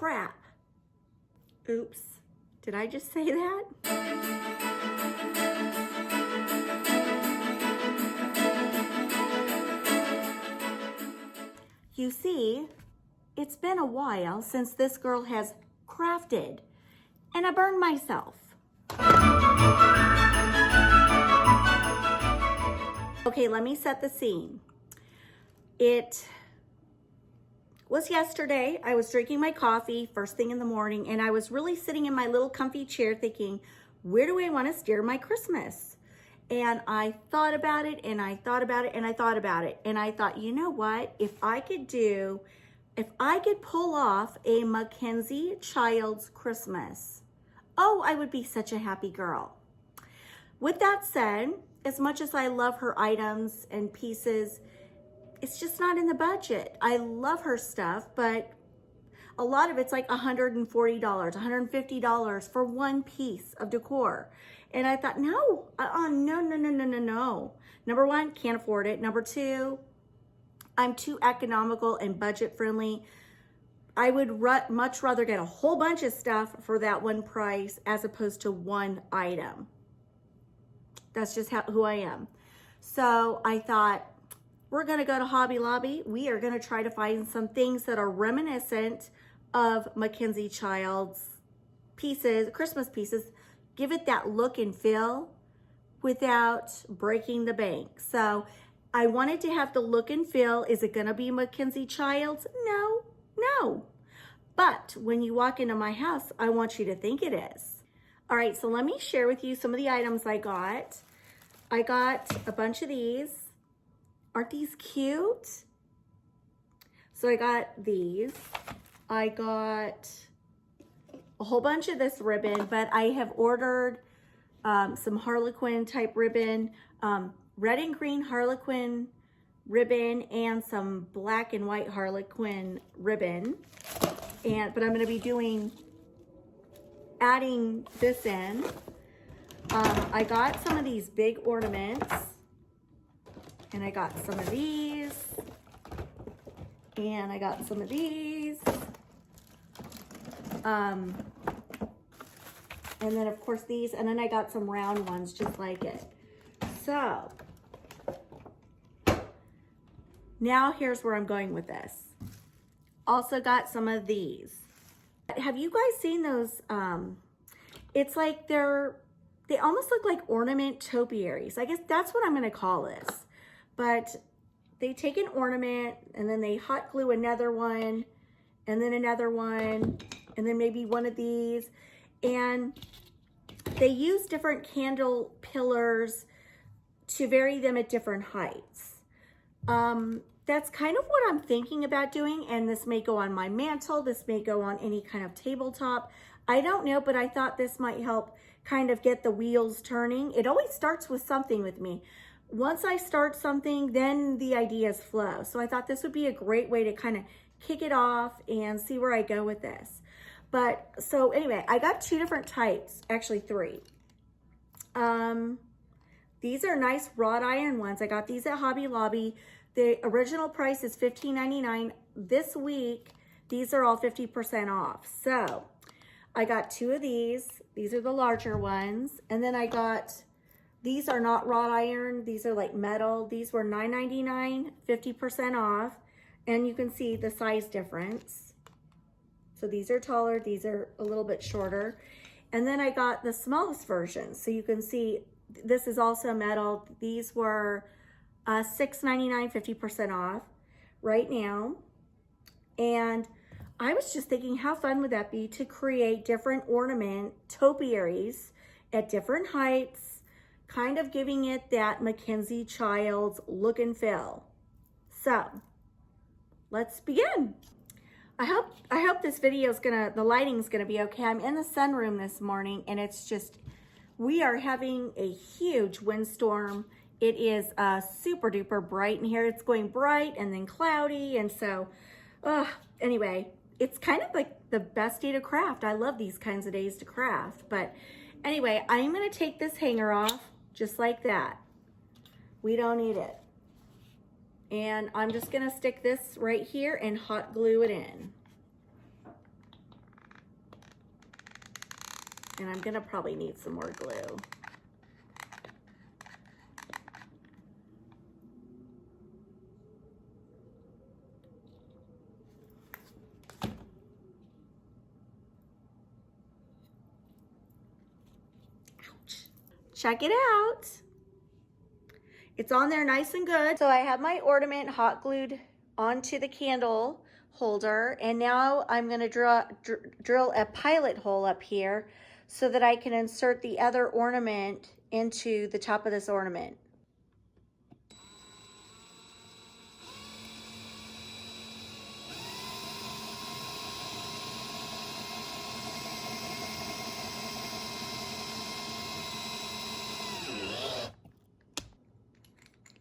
crap. Oops, did I just say that? You see, it's been a while since this girl has crafted, and I burned myself. Okay, let me set the scene. It was yesterday. I was drinking my coffee first thing in the morning, and I was really sitting in my little comfy chair thinking, where do I want to steer my Christmas? And I thought about it, and I thought about it, and I thought about it. And I thought, you know what? If I could pull off a MacKenzie-Childs Christmas, oh, I would be such a happy girl. With that said, as much as I love her items and pieces, it's just not in the budget. I love her stuff, but a lot of it's like $140, $150 for one piece of decor. And I thought, no. Number one, can't afford it. Number two, I'm too economical and budget friendly. I would much rather get a whole bunch of stuff for that one price as opposed to one item. That's just who I am. So I thought, we're gonna go to Hobby Lobby. We are gonna try to find some things that are reminiscent of MacKenzie-Childs pieces, Christmas pieces, give it that look and feel without breaking the bank. So I wanted to have the look and feel. Is it gonna be MacKenzie-Childs? No. But when you walk into my house, I want you to think it is. All right, so let me share with you some of the items I got. I got a bunch of these. Aren't these cute? So I got these. I got a whole bunch of this ribbon, but I have ordered some Harlequin type ribbon, red and green Harlequin ribbon, and some black and white Harlequin ribbon. But I'm gonna be adding this in. I got some of these big ornaments, and I got some of these, and I got some of these. And then of course these, and then I got some round ones just like it. So now here's where I'm going with this. Also got some of these. Have you guys seen those? It's like they almost look like ornament topiaries. I guess that's what I'm gonna call this. But they take an ornament and then they hot glue another one, and then another one, and then maybe one of these. And they use different candle pillars to vary them at different heights. That's kind of what I'm thinking about doing, and this may go on my mantle, this may go on any kind of tabletop. I don't know, but I thought this might help kind of get the wheels turning. It always starts with something with me. Once I start something, then the ideas flow. So I thought this would be a great way to kind of kick it off and see where I go with this. But so anyway, I got two different types, actually three. These are nice wrought iron ones. I got these at Hobby Lobby. The original price is $15.99. This week, these are all 50% off. So I got two of these. These are the larger ones. And then I got, these are not wrought iron. These are like metal. These were $9.99, 50% off. And you can see the size difference. So these are taller. These are a little bit shorter. And then I got the smallest version. So you can see this is also metal. These were $6.99, 50% off right now. And I was just thinking, how fun would that be to create different ornament topiaries at different heights, kind of giving it that MacKenzie-Childs look and feel. So let's begin. I hope this video is the lighting's gonna be okay. I'm in the sunroom this morning, and it's just, we are having a huge windstorm. It is super duper bright in here. It's going bright and then cloudy, and so anyway, it's kind of like the best day to craft. I love these kinds of days to craft. But anyway, I'm gonna take this hanger off just like that. We don't need it. And I'm just gonna stick this right here and hot glue it in. And I'm gonna probably need some more glue. Ouch. Check it out. It's on there nice and good. So I have my ornament hot glued onto the candle holder, and now I'm gonna drill a pilot hole up here so that I can insert the other ornament into the top of this ornament.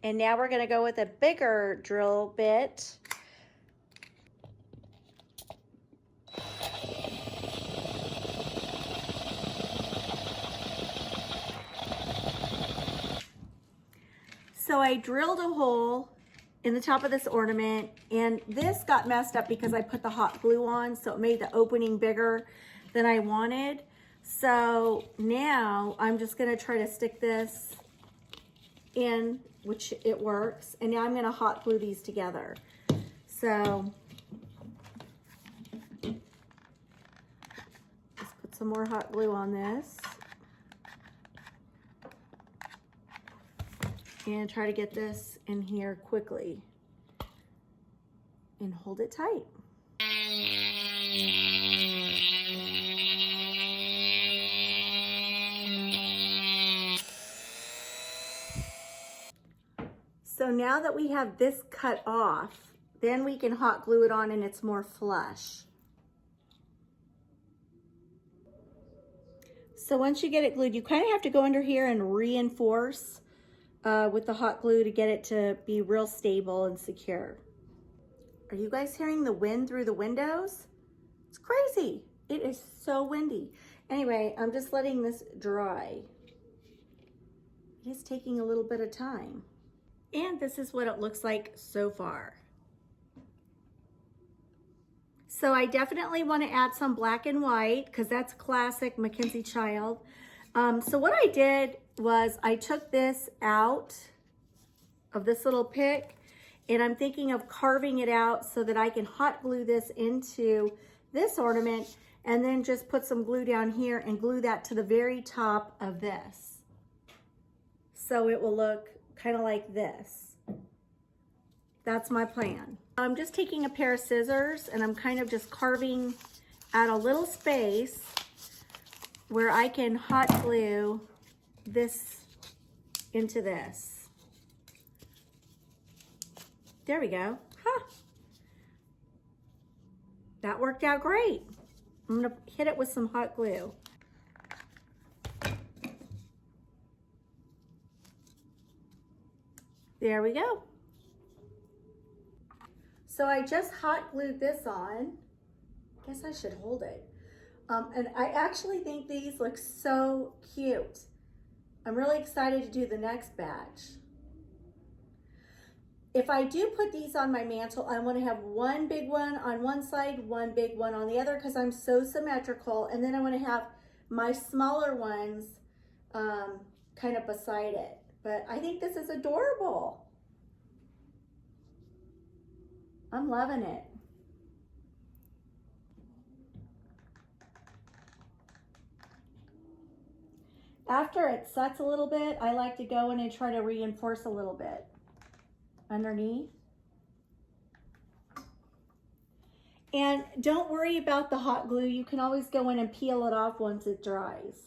And now we're gonna go with a bigger drill bit. So I drilled a hole in the top of this ornament, and this got messed up because I put the hot glue on, so it made the opening bigger than I wanted. So now I'm just gonna try to stick this in, which it works, and now I'm gonna hot glue these together. So let's put some more hot glue on this and try to get this in here quickly and hold it tight. So now that we have this cut off, then we can hot glue it on and it's more flush. So once you get it glued, you kind of have to go under here and reinforce with the hot glue to get it to be real stable and secure. Are you guys hearing the wind through the windows? It's crazy. It is so windy. Anyway, I'm just letting this dry. It is taking a little bit of time. And this is what it looks like so far. So I definitely want to add some black and white because that's classic MacKenzie-Childs. So what I did was I took this out of this little pick, and I'm thinking of carving it out so that I can hot glue this into this ornament and then just put some glue down here and glue that to the very top of this. So it will look kind of like this. That's my plan. I'm just taking a pair of scissors and I'm kind of just carving out a little space where I can hot glue this into this. There we go. Huh. That worked out great. I'm gonna hit it with some hot glue. There we go. So I just hot glued this on. I guess I should hold it. And I actually think these look so cute. I'm really excited to do the next batch. If I do put these on my mantle, I want to have one big one on one side, one big one on the other, because I'm so symmetrical. And then I want to have my smaller ones kind of beside it. But I think this is adorable. I'm loving it. After it sets a little bit, I like to go in and try to reinforce a little bit underneath. And don't worry about the hot glue. You can always go in and peel it off once it dries.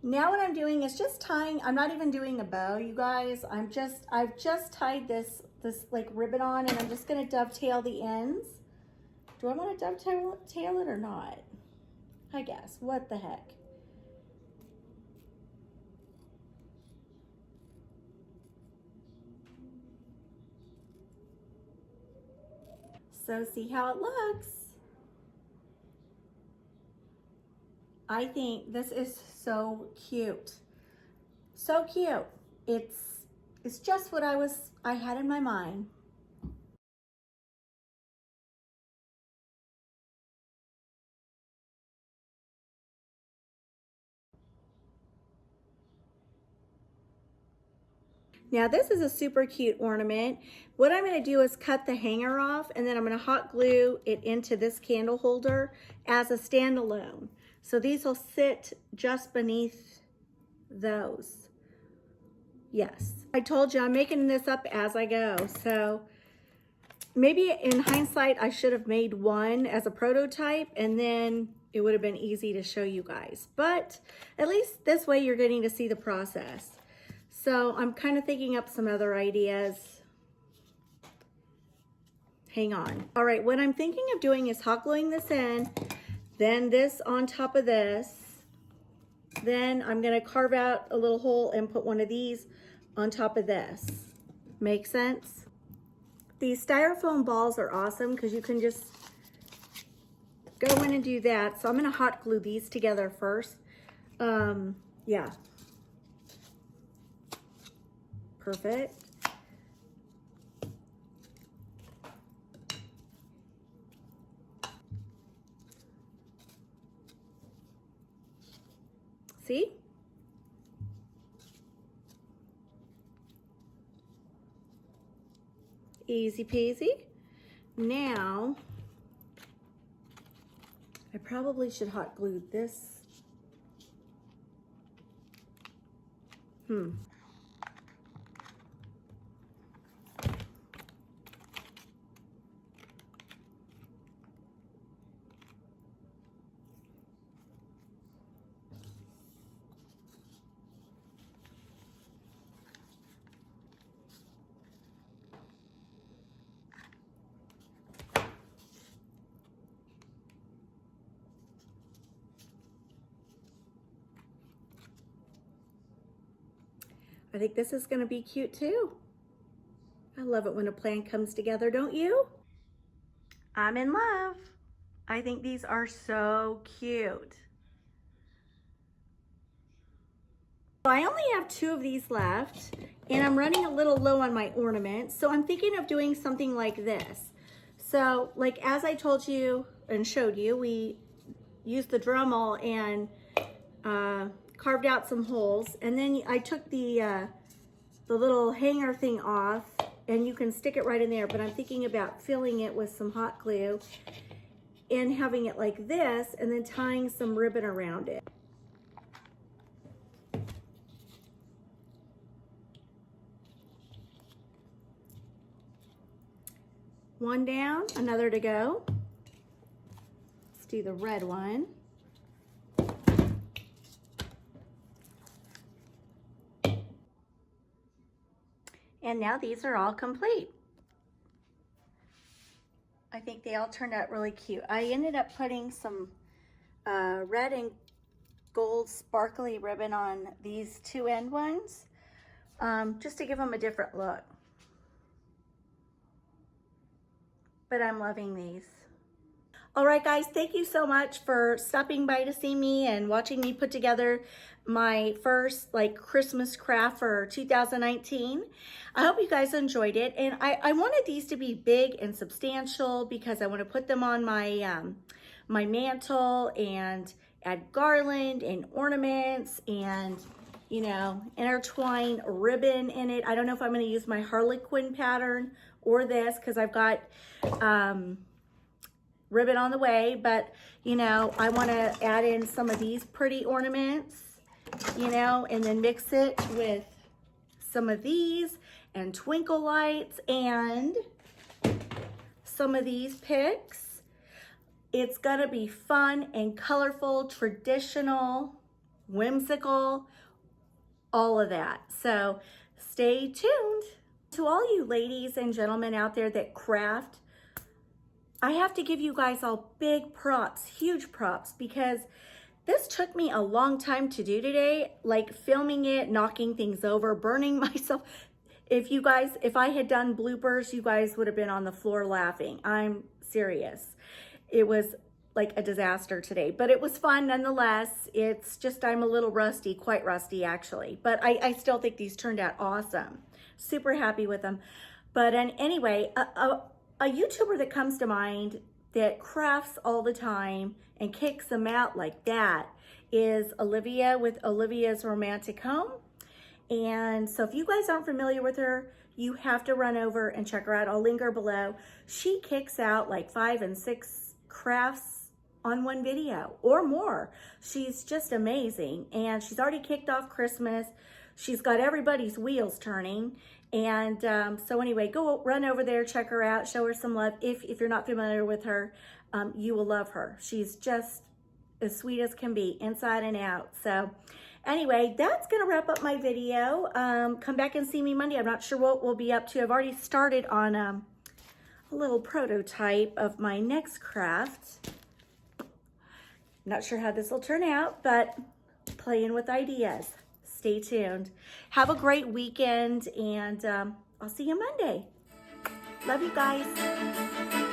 Now what I'm doing is just tying. I'm not even doing a bow, you guys. I've just tied this like ribbon on, and I'm just gonna dovetail the ends. Do I want to dovetail it or not? I guess, what the heck. So see how it looks. I think this is so cute. So cute. It's It's just what I had in my mind. Now this is a super cute ornament. What I'm gonna do is cut the hanger off, and then I'm gonna hot glue it into this candle holder as a standalone. So these will sit just beneath those. Yes, I told you I'm making this up as I go. So maybe in hindsight, I should have made one as a prototype, and then it would have been easy to show you guys. But at least this way you're getting to see the process. So I'm kind of thinking up some other ideas. Hang on. All right, what I'm thinking of doing is hot gluing this in, then this on top of this. Then I'm gonna carve out a little hole and put one of these on top of this. Make sense? These styrofoam balls are awesome because you can just go in and do that. So I'm gonna hot glue these together first. Yeah. Perfect. See? Easy peasy. Now, I probably should hot glue this. I think this is gonna be cute too. I love it when a plan comes together, don't you? I'm in love. I think these are so cute. So I only have 2 of these left, and I'm running a little low on my ornaments. So I'm thinking of doing something like this. So like as I told you and showed you, we used the Dremel and carved out some holes, and then I took the little hanger thing off, and you can stick it right in there, but I'm thinking about filling it with some hot glue and having it like this, and then tying some ribbon around it. One down, another to go. Let's do the red one. And now these are all complete. I think they all turned out really cute. I ended up putting some red and gold sparkly ribbon on these 2 end ones, just to give them a different look. But I'm loving these. All right, guys, thank you so much for stopping by to see me and watching me put together my first like Christmas craft for 2019. I hope you guys enjoyed it. And I wanted these to be big and substantial because I want to put them on my, my mantle and add garland and ornaments and, you know, intertwine ribbon in it. I don't know if I'm going to use my Harlequin pattern or this because I've got ribbon on the way, but you know, I want to add in some of these pretty ornaments, you know, and then mix it with some of these and twinkle lights and some of these picks. It's gonna be fun and colorful, traditional, whimsical, all of that. So stay tuned. To all you ladies and gentlemen out there that craft, I have to give you guys all big props, huge props, because this took me a long time to do today, like filming it, knocking things over, burning myself. If I had done bloopers, you guys would have been on the floor laughing. I'm serious. It was like a disaster today, but it was fun nonetheless. It's just, I'm a little rusty, quite rusty actually, but I still think these turned out awesome. Super happy with them. But anyway, a YouTuber that comes to mind that crafts all the time and kicks them out like that is Olivia with Olivia's Romantic Home. And so if you guys aren't familiar with her, you have to run over and check her out. I'll link her below. She kicks out like 5 and 6 crafts on one video or more. She's just amazing. And she's already kicked off Christmas. She's got everybody's wheels turning. And so anyway, go run over there, check her out, show her some love. If you're not familiar with her, you will love her. She's just as sweet as can be, inside and out. So anyway, that's gonna wrap up my video. Come back and see me Monday. I'm not sure what we'll be up to. I've already started on a little prototype of my next craft. Not sure how this will turn out, but playing with ideas. Stay tuned. Have a great weekend, and I'll see you Monday. Love you guys.